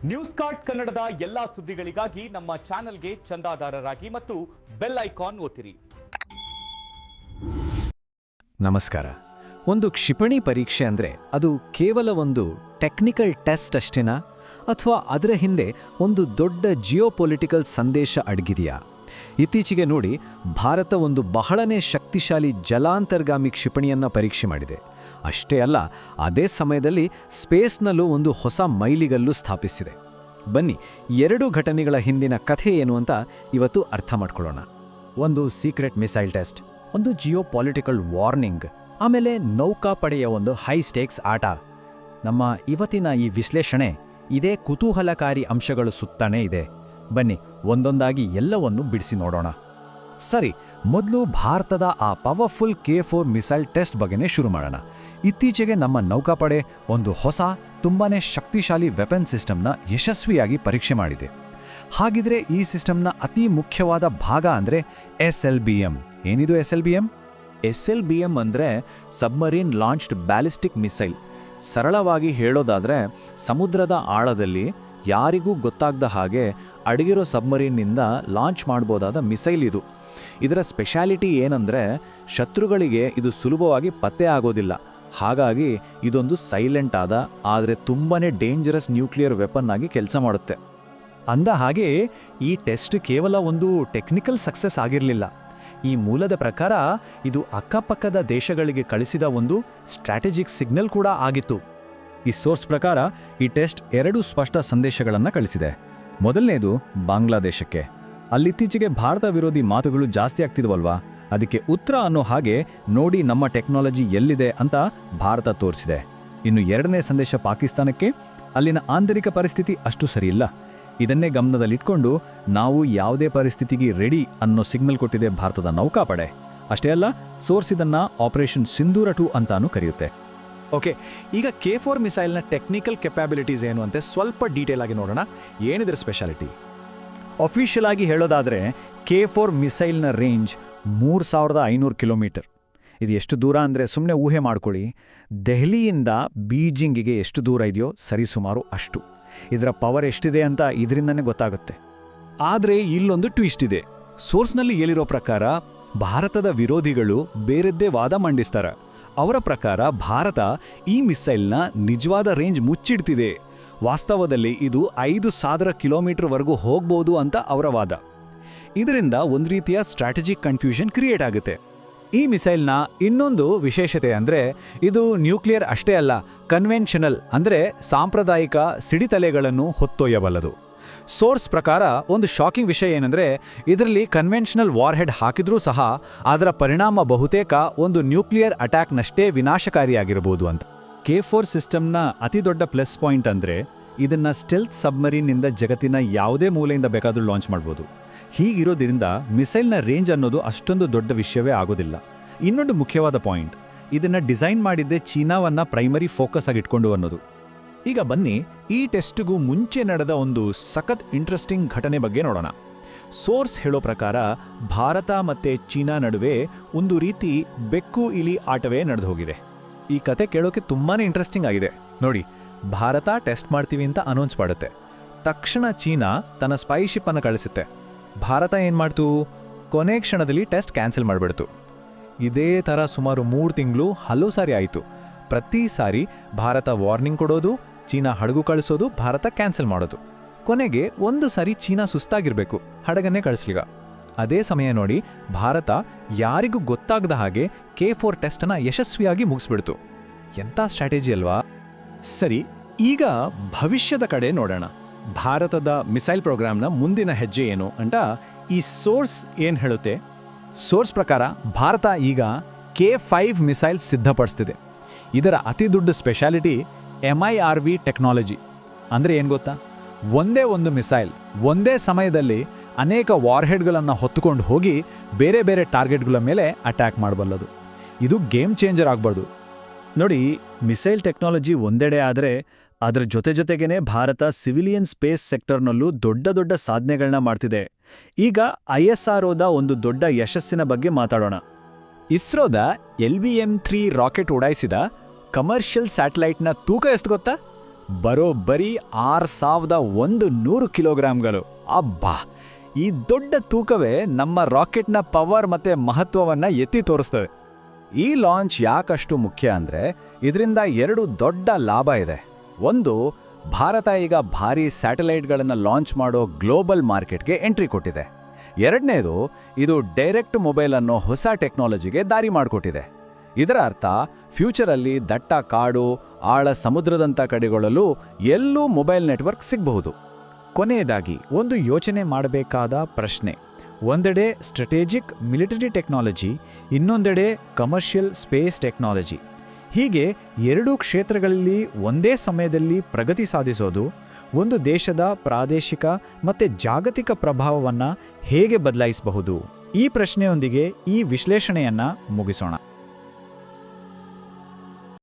News card ಕನ್ನಡದ ಎಲ್ಲಾ ಸುದ್ದಿಗಳಿಗಾಗಿ ನಮ್ಮ ಚಾನೆಲ್ಗೆ ಚಂದಾದಾರರಾಗಿ ಮತ್ತು ಬೆಲ್ ಐಕಾನ್ ಒತ್ತಿರಿ. ನಮಸ್ಕಾರ. ಒಂದು ಕ್ಷಿಪಣಿ ಪರೀಕ್ಷೆ ಅಂದರೆ ಅದು ಕೇವಲ ಒಂದು ಟೆಕ್ನಿಕಲ್ ಟೆಸ್ಟ್ ಅಷ್ಟೇನಾ, ಅಥವಾ ಅದರ ಹಿಂದೆ ಒಂದು ದೊಡ್ಡ ಜಿಯೋಪೊಲಿಟಿಕಲ್ ಸಂದೇಶ ಅಡಗಿದೆಯಾ? ಇತ್ತೀಚೆಗೆ ನೋಡಿ, ಭಾರತ ಒಂದು ಬಹಳನೇ ಶಕ್ತಿಶಾಲಿ ಜಲಾಂತರ್ಗಾಮಿ ಕ್ಷಿಪಣಿಯನ್ನು ಪರೀಕ್ಷೆ ಮಾಡಿದೆ. ಅಷ್ಟೇ ಅಲ್ಲ, ಅದೇ ಸಮಯದಲ್ಲಿ ಸ್ಪೇಸ್ನಲ್ಲೂ ಒಂದು ಹೊಸ ಮೈಲಿಗಲ್ಲು ಸ್ಥಾಪಿಸಿದೆ. ಬನ್ನಿ, ಎರಡು ಘಟನೆಗಳ ಹಿಂದಿನ ಕಥೆ ಏನು ಅಂತ ಇವತ್ತು ಅರ್ಥ ಮಾಡ್ಕೊಳ್ಳೋಣ. ಒಂದು ಸೀಕ್ರೆಟ್ ಮಿಸೈಲ್ ಟೆಸ್ಟ್, ಒಂದು ಜಿಯೋಪೊಲಿಟಿಕಲ್ ವಾರ್ನಿಂಗ್, ಆಮೇಲೆ ನೌಕಾಪಡೆಯ ಒಂದು ಹೈ ಸ್ಟೇಕ್ಸ್ ಆಟ. ನಮ್ಮ ಇವತ್ತಿನ ಈ ವಿಶ್ಲೇಷಣೆ ಇದೇ ಕುತೂಹಲಕಾರಿ ಅಂಶಗಳು ಸುತ್ತಾನೇ ಇದೆ. ಬನ್ನಿ, ಒಂದೊಂದಾಗಿ ಎಲ್ಲವನ್ನು ಬಿಡಿಸಿ ನೋಡೋಣ. ಸರಿ, ಮೊದಲು ಭಾರತದ ಆ ಪವರ್ಫುಲ್ K4 ಮಿಸೈಲ್ ಟೆಸ್ಟ್ ಬಗ್ಗೆನೇ ಶುರು ಮಾಡೋಣ. ಇತ್ತೀಚೆಗೆ ನಮ್ಮ ನೌಕಾಪಡೆ ಒಂದು ಹೊಸ ತುಂಬಾನೇ ಶಕ್ತಿಶಾಲಿ ವೆಪನ್ ಸಿಸ್ಟಮ್ನ ಯಶಸ್ವಿಯಾಗಿ ಪರೀಕ್ಷೆ ಮಾಡಿದೆ. ಹಾಗಿದ್ರೆ ಈ ಸಿಸ್ಟಮ್ನ ಅತಿ ಮುಖ್ಯವಾದ ಭಾಗ ಅಂದರೆ SLBM. ಏನಿದು SLBM? SLBM ಅಂದರೆ ಸಬ್ಮರೀನ್ ಲಾಂಚ್ಡ್ ಬ್ಯಾಲಿಸ್ಟಿಕ್ ಮಿಸೈಲ್. ಸರಳವಾಗಿ ಹೇಳೋದಾದರೆ, ಸಮುದ್ರದ ಆಳದಲ್ಲಿ ಯಾರಿಗೂ ಗೊತ್ತಾಗದ ಹಾಗೆ ಅಡಗಿರೋ ಸಬ್ಮರೀನ್ನಿಂದ ಲಾಂಚ್ ಮಾಡ್ಬೋದಾದ ಮಿಸೈಲ್ ಇದು. ಇದರ ಸ್ಪೆಷಾಲಿಟಿ ಏನಂದರೆ, ಶತ್ರುಗಳಿಗೆ ಇದು ಸುಲಭವಾಗಿ ಪತ್ತೆ ಆಗೋದಿಲ್ಲ. ಹಾಗಾಗಿ ಇದೊಂದು ಸೈಲೆಂಟ್ ಆದ ಆದರೆ ತುಂಬಾನೇ ಡೇಂಜರಸ್ ನ್ಯೂಕ್ಲಿಯರ್ ವೆಪನ್ ಆಗಿ ಕೆಲಸ ಮಾಡುತ್ತೆ. ಅಂದ ಹಾಗೆ ಈ ಟೆಸ್ಟ್ ಕೇವಲ ಒಂದು ಟೆಕ್ನಿಕಲ್ ಸಕ್ಸಸ್ ಆಗಿರಲಿಲ್ಲ. ಈ ಮೂಲದ ಪ್ರಕಾರ ಇದು ಅಕ್ಕಪಕ್ಕದ ದೇಶಗಳಿಗೆ ಕಳಿಸಿದ ಒಂದು ಸ್ಟ್ರಾಟಜಿಕ್ ಸಿಗ್ನಲ್ ಕೂಡ ಆಗಿತ್ತು. ಈ ಸೋರ್ಸ್ ಪ್ರಕಾರ ಈ ಟೆಸ್ಟ್ ಎರಡು ಸ್ಪಷ್ಟ ಸಂದೇಶಗಳನ್ನು ಕಳಿಸಿದೆ. ಮೊದಲನೇದು ಬಾಂಗ್ಲಾದೇಶಕ್ಕೆ. ಅಲ್ಲಿತ್ತೀಚೆಗೆ ಭಾರತ ವಿರೋಧಿ ಮಾತುಗಳು ಜಾಸ್ತಿ ಆಗ್ತಿದ್ವಲ್ವಾ, ಅದಕ್ಕೆ ಉತ್ತರ ಅನ್ನೋ ಹಾಗೆ ನೋಡಿ ನಮ್ಮ ಟೆಕ್ನಾಲಜಿ ಎಲ್ಲಿದೆ ಅಂತ ಭಾರತ ತೋರಿಸಿದೆ. ಇನ್ನು ಎರಡನೇ ಸಂದೇಶ ಪಾಕಿಸ್ತಾನಕ್ಕೆ. ಅಲ್ಲಿನ ಆಂತರಿಕ ಪರಿಸ್ಥಿತಿ ಅಷ್ಟು ಸರಿಯಿಲ್ಲ. ಇದನ್ನೇ ಗಮನದಲ್ಲಿಟ್ಕೊಂಡು ನಾವು ಯಾವುದೇ ಪರಿಸ್ಥಿತಿಗೆ ರೆಡಿ ಅನ್ನೋ ಸಿಗ್ನಲ್ ಕೊಟ್ಟಿದೆ ಭಾರತದ ನೌಕಾಪಡೆ. ಅಷ್ಟೇ ಅಲ್ಲ, ಸೋರ್ಸ್ ಇದನ್ನ ಆಪರೇಷನ್ ಸಿಂಧೂರ 2 ಅಂತಾನೂ ಕರೆಯುತ್ತೆ. ಓಕೆ, ಈಗ K4 ಮಿಸೈಲ್ನ ಟೆಕ್ನಿಕಲ್ ಕೆಪಾಬಿಲಿಟೀಸ್ ಏನು ಅಂತ ಸ್ವಲ್ಪ ಡೀಟೇಲ್ ಆಗಿ ನೋಡೋಣ. ಏನಿದ್ರ ಸ್ಪೆಷಾಲಿಟಿ? ಅಫಿಷಿಯಲ್ ಆಗಿ ಹೇಳೋದಾದರೆ K4 ಮಿಸೈಲ್ನ ರೇಂಜ್ 3500 ಕಿಲೋಮೀಟರ್. ಇದು ಎಷ್ಟು ದೂರ ಅಂದರೆ ಸುಮ್ಮನೆ ಊಹೆ ಮಾಡ್ಕೊಳ್ಳಿ. ದೆಹಲಿಯಿಂದ ಬೀಜಿಂಗಿಗೆ ಎಷ್ಟು ದೂರ ಇದೆಯೋ ಸರಿಸುಮಾರು ಅಷ್ಟು. ಇದರ ಪವರ್ ಎಷ್ಟಿದೆ ಅಂತ ಇದರಿಂದನೇ ಗೊತ್ತಾಗುತ್ತೆ. ಆದರೆ ಇಲ್ಲೊಂದು ಟ್ವಿಸ್ಟ್ ಇದೆ. ಸೋರ್ಸ್ನಲ್ಲಿ ಹೇಳಿರೋ ಪ್ರಕಾರ ಭಾರತದ ವಿರೋಧಿಗಳು ಬೇರೆದ್ದೇ ವಾದ ಮಂಡಿಸ್ತಾರೆ. ಅವರ ಪ್ರಕಾರ ಭಾರತ ಈ ಮಿಸೈಲ್ನ ನಿಜವಾದ ರೇಂಜ್ ಮುಚ್ಚಿಡ್ತಿದೆ. ವಾಸ್ತವದಲ್ಲಿ ಇದು 5000 ಕಿಲೋಮೀಟರ್ವರೆಗೂ ಹೋಗ್ಬೋದು ಅಂತ ಅವರ ವಾದ. ಇದರಿಂದ ಒಂದು ರೀತಿಯ ಸ್ಟ್ರಾಟಜಿಕ್ ಕನ್ಫ್ಯೂಷನ್ ಕ್ರಿಯೇಟ್ ಆಗುತ್ತೆ. ಈ ಮಿಸೈಲ್ನ ಇನ್ನೊಂದು ವಿಶೇಷತೆ ಅಂದರೆ, ಇದು ನ್ಯೂಕ್ಲಿಯರ್ ಅಷ್ಟೇ ಅಲ್ಲ, ಕನ್ವೆನ್ಷನಲ್ ಅಂದರೆ ಸಾಂಪ್ರದಾಯಿಕ ಸಿಡಿತಲೆಗಳನ್ನು ಹೊತ್ತೊಯ್ಯಬಲ್ಲದು. ಸೋರ್ಸ್ ಪ್ರಕಾರ ಒಂದು ಶಾಕಿಂಗ್ ವಿಷಯ ಏನಂದರೆ, ಇದರಲ್ಲಿ ಕನ್ವೆನ್ಷನಲ್ ವಾರ್ಹೆಡ್ ಹಾಕಿದ್ರೂ ಸಹ ಅದರ ಪರಿಣಾಮ ಬಹುತೇಕ ಒಂದು ನ್ಯೂಕ್ಲಿಯರ್ ಅಟ್ಯಾಕ್ನಷ್ಟೇ ವಿನಾಶಕಾರಿಯಾಗಿರಬಹುದು ಅಂತ. K4 ಸಿಸ್ಟಮ್ನ ಅತಿ ದೊಡ್ಡ ಪ್ಲಸ್ ಪಾಯಿಂಟ್ ಅಂದರೆ, ಇದನ್ನು ಸ್ಟೆಲ್ತ್ ಸಬ್ಮರೀನ್ನಿಂದ ಜಗತ್ತಿನ ಯಾವುದೇ ಮೂಲೆಯಿಂದ ಬೇಕಾದರೂ ಲಾಂಚ್ ಮಾಡ್ಬೋದು. ಹೀಗಿರೋದ್ರಿಂದ ಮಿಸೈಲ್ನ ರೇಂಜ್ ಅನ್ನೋದು ಅಷ್ಟೊಂದು ದೊಡ್ಡ ವಿಷಯವೇ ಆಗೋದಿಲ್ಲ. ಇನ್ನೊಂದು ಮುಖ್ಯವಾದ ಪಾಯಿಂಟ್, ಇದನ್ನು ಡಿಸೈನ್ ಮಾಡಿದ್ದೇ ಚೀನಾವನ್ನ ಪ್ರೈಮರಿ ಫೋಕಸ್ ಆಗಿಟ್ಕೊಂಡು ಅನ್ನೋದು. ಈಗ ಬನ್ನಿ, ಈ ಟೆಸ್ಟ್ಗೂ ಮುಂಚೆ ನಡೆದ ಒಂದು ಸಖತ್ ಇಂಟ್ರೆಸ್ಟಿಂಗ್ ಘಟನೆ ಬಗ್ಗೆ ನೋಡೋಣ. ಸೋರ್ಸ್ ಹೇಳೋ ಪ್ರಕಾರ ಭಾರತ ಮತ್ತು ಚೀನಾ ನಡುವೆ ಒಂದು ರೀತಿ ಬೆಕ್ಕು ಇಲಿ ಆಟವೇ ನಡೆದು ಹೋಗಿದೆ. ಈ ಕತೆ ಕೇಳೋಕೆ ತುಂಬಾ ಇಂಟ್ರೆಸ್ಟಿಂಗ್ ಆಗಿದೆ. ನೋಡಿ, ಭಾರತ ಟೆಸ್ಟ್ ಮಾಡ್ತೀವಿ ಅಂತ ಅನೌನ್ಸ್ ಮಾಡುತ್ತೆ. ತಕ್ಷಣ ಚೀನಾ ತನ್ನ ಸ್ಪೈಶಿಪ್ ಅನ್ನು ಕಳಿಸುತ್ತೆ. ಭಾರತ ಏನು ಮಾಡ್ತು? ಕೊನೆ ಕ್ಷಣದಲ್ಲಿ ಟೆಸ್ಟ್ ಕ್ಯಾನ್ಸಲ್ ಮಾಡಿಬಿಡ್ತು. ಇದೇ ಥರ ಸುಮಾರು 3 ತಿಂಗಳು ಹಲವು ಸಾರಿ ಆಯಿತು. ಪ್ರತಿ ಸಾರಿ ಭಾರತ ವಾರ್ನಿಂಗ್ ಕೊಡೋದು, ಚೀನಾ ಹಡಗು ಕಳಿಸೋದು, ಭಾರತ ಕ್ಯಾನ್ಸಲ್ ಮಾಡೋದು. ಕೊನೆಗೆ ಒಂದು ಸಾರಿ ಚೀನಾ ಸುಸ್ತಾಗಿರಬೇಕು, ಹಡಗನ್ನೇ ಕಳಿಸ್ಲಿಗ. ಅದೇ ಸಮಯ ನೋಡಿ, ಭಾರತ ಯಾರಿಗೂ ಗೊತ್ತಾಗದ ಹಾಗೆ K4 ಟೆಸ್ಟನ್ನು ಯಶಸ್ವಿಯಾಗಿ ಮುಗಿಸ್ಬಿಡ್ತು. ಎಂಥ ಸ್ಟ್ರಾಟಜಿ ಅಲ್ವಾ? ಸರಿ, ಈಗ ಭವಿಷ್ಯದ ಕಡೆ ನೋಡೋಣ. ಭಾರತದ ಮಿಸೈಲ್ ಪ್ರೋಗ್ರಾಮ್ನ ಮುಂದಿನ ಹೆಜ್ಜೆ ಏನು ಅಂತ ಈ ಸೋರ್ಸ್ ಏನು ಹೇಳುತ್ತೆ? ಸೋರ್ಸ್ ಪ್ರಕಾರ ಭಾರತ ಈಗ K5 ಮಿಸೈಲ್ ಸಿದ್ಧಪಡಿಸ್ತಿದೆ. ಇದರ ಅತಿ ದೊಡ್ಡ ಸ್ಪೆಷಾಲಿಟಿ MIRV ಟೆಕ್ನಾಲಜಿ. ಅಂದರೆ ಏನು ಗೊತ್ತಾ? ಒಂದೇ ಒಂದು ಮಿಸೈಲ್ ಒಂದೇ ಸಮಯದಲ್ಲಿ ಅನೇಕ ವಾರ್ಹೆಡ್ಗಳನ್ನು ಹೊತ್ತುಕೊಂಡು ಹೋಗಿ ಬೇರೆ ಬೇರೆ ಟಾರ್ಗೆಟ್ಗಳ ಮೇಲೆ ಅಟ್ಯಾಕ್ ಮಾಡಬಲ್ಲದು. ಇದು ಗೇಮ್ ಚೇಂಜರ್ ಆಗ್ಬಾರ್ದು. ನೋಡಿ, ಮಿಸೈಲ್ ಟೆಕ್ನಾಲಜಿ ಒಂದೆಡೆ ಆದರೆ ಅದರ ಜೊತೆಗೇನೆ ಭಾರತ ಸಿವಿಲಿಯನ್ ಸ್ಪೇಸ್ ಸೆಕ್ಟರ್ನಲ್ಲೂ ದೊಡ್ಡ ದೊಡ್ಡ ಸಾಧನೆಗಳನ್ನ ಮಾಡ್ತಿದೆ. ಈಗ ISROದ ಒಂದು ದೊಡ್ಡ ಯಶಸ್ಸಿನ ಬಗ್ಗೆ ಮಾತಾಡೋಣ. ಇಸ್ರೋದ LVM-3 ರಾಕೆಟ್ ಉಡಾಯಿಸಿದ ಕಮರ್ಷಿಯಲ್ ಸ್ಯಾಟಲೈಟ್ನ ತೂಕ ಎಷ್ಟು ಗೊತ್ತಾ? ಬರೋಬ್ಬರಿ 6100 ಕಿಲೋಗ್ರಾಂಗಳು. ಅಬ್ಬಾ, ಈ ದೊಡ್ಡ ತೂಕವೇ ನಮ್ಮ ರಾಕೆಟ್ನ ಪವರ್ ಮತ್ತೆ ಮಹತ್ವವನ್ನ ಎತ್ತಿ ತೋರಿಸ್ತದೆ. ಈ ಲಾಂಚ್ ಯಾಕಷ್ಟು ಮುಖ್ಯ ಅಂದ್ರೆ ಇದರಿಂದ 2 ದೊಡ್ಡ ಲಾಭ ಇದೆ. ಒಂದು, ಭಾರತ ಈಗ ಭಾರೀ ಸ್ಯಾಟಲೈಟ್ಗಳನ್ನು ಲಾಂಚ್ ಮಾಡೋ ಗ್ಲೋಬಲ್ ಮಾರ್ಕೆಟ್ಗೆ ಎಂಟ್ರಿ ಕೊಟ್ಟಿದೆ. ಎರಡನೇದು, ಇದು ಡೈರೆಕ್ಟ್ ಮೊಬೈಲ್ ಅನ್ನೋ ಹೊಸ ಟೆಕ್ನಾಲಜಿಗೆ ದಾರಿ ಮಾಡಿಕೊಟ್ಟಿದೆ. ಇದರ ಅರ್ಥ ಫ್ಯೂಚರಲ್ಲಿ ದಟ್ಟ ಕಾಡು, ಆಳ ಸಮುದ್ರದಂಥ ಕಡೆಗಳಲ್ಲೂ ಎಲ್ಲೂ ಮೊಬೈಲ್ ನೆಟ್ವರ್ಕ್ ಸಿಗಬಹುದು. ಕೊನೆಯದಾಗಿ ಒಂದು ಯೋಚನೆ ಮಾಡಬೇಕಾದ ಪ್ರಶ್ನೆ. ಒಂದೆಡೆ ಸ್ಟ್ರಾಟಜಿಕ್ ಮಿಲಿಟರಿ ಟೆಕ್ನಾಲಜಿ, ಇನ್ನೊಂದೆಡೆ ಕಮರ್ಷಿಯಲ್ ಸ್ಪೇಸ್ ಟೆಕ್ನಾಲಜಿ. ಹೀಗೆ 2 ಕ್ಷೇತ್ರಗಳಲ್ಲಿ ಒಂದೇ ಸಮಯದಲ್ಲಿ ಪ್ರಗತಿ ಸಾಧಿಸೋದು ಒಂದು ದೇಶದ ಪ್ರಾದೇಶಿಕ ಮತ್ತು ಜಾಗತಿಕ ಪ್ರಭಾವವನ್ನು ಹೇಗೆ ಬದಲಾಯಿಸಬಹುದು? ಈ ಪ್ರಶ್ನೆಯೊಂದಿಗೆ ಈ ವಿಶ್ಲೇಷಣೆಯನ್ನು ಮುಗಿಸೋಣ.